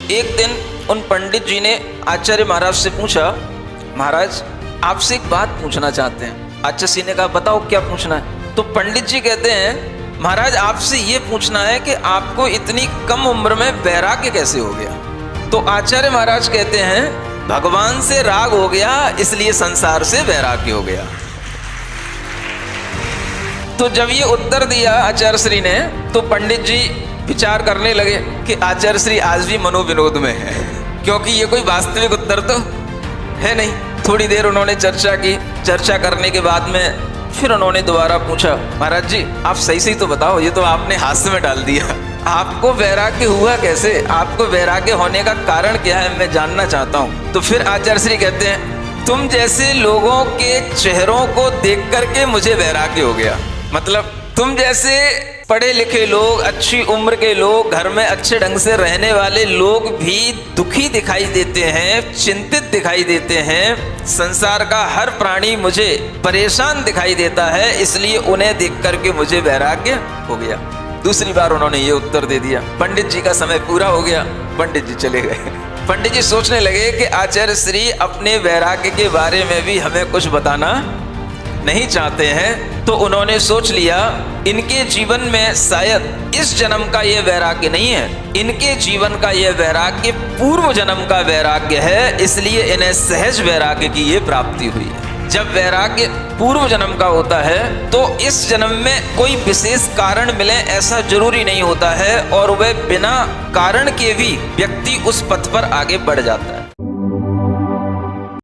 एक दिन उन पंडित जी ने आचार्य महाराज से पूछा, महाराज आपसे एक बात पूछना चाहते हैं। आचार्य जी ने कहा बताओ क्या पूछना है। तो पंडित जी कहते हैं महाराज आपसे ये पूछना है कि आपको इतनी कम उम्र में वैराग्य कैसे हो गया। तो आचार्य महाराज कहते हैं भगवान से राग हो गया इसलिए संसार से वैराग्य हो गया। तो जब ये उत्तर दिया आचार्य श्री ने तो पंडित जी विचार करने लगे कि आचार्य श्री आज भी मनोविनोद में है, क्योंकि ये कोई वास्तविक उत्तर तो है नहीं। थोड़ी देर उन्होंने चर्चा की, चर्चा करने के बाद में फिर उन्होंने दोबारा पूछा महाराज जी आप सही सही तो बताओ, ये तो आपने हास्य में डाल दिया। आपको वैराग्य हुआ कैसे, आपको वैराग्य होने का कारण क्या है, मैं जानना चाहता हूँ। तो फिर आचार्य श्री कहते हैं तुम जैसे लोगों के चेहरों को देख करके मुझे वैराग्य हो गया। मतलब तुम जैसे पढ़े लिखे लोग, अच्छी उम्र के लोग, घर में अच्छे ढंग से रहने वाले लोग भी दुखी दिखाई देते हैं, चिंतित दिखाई देते हैं। संसार का हर प्राणी मुझे परेशान दिखाई देता है, इसलिए उन्हें देख करके मुझे वैराग्य हो गया। दूसरी बार उन्होंने ये उत्तर दे दिया। पंडित जी का समय पूरा हो गया, पंडित जी चले गए। पंडित जी सोचने लगे कि आचार्य श्री अपने वैराग्य के बारे में भी हमें कुछ बताना नहीं चाहते हैं। तो उन्होंने सोच लिया इनके जीवन में शायद इस जन्म का ये वैराग्य नहीं है, इनके जीवन का ये वैराग्य पूर्व जन्म का वैराग्य है, इसलिए इन्हें सहज वैराग्य की ये प्राप्ति हुई है। जब वैराग्य पूर्व जन्म का होता है तो इस जन्म में कोई विशेष कारण मिले ऐसा जरूरी नहीं होता है, और वह बिना कारण के भी व्यक्ति उस पथ पर आगे बढ़ जाता है।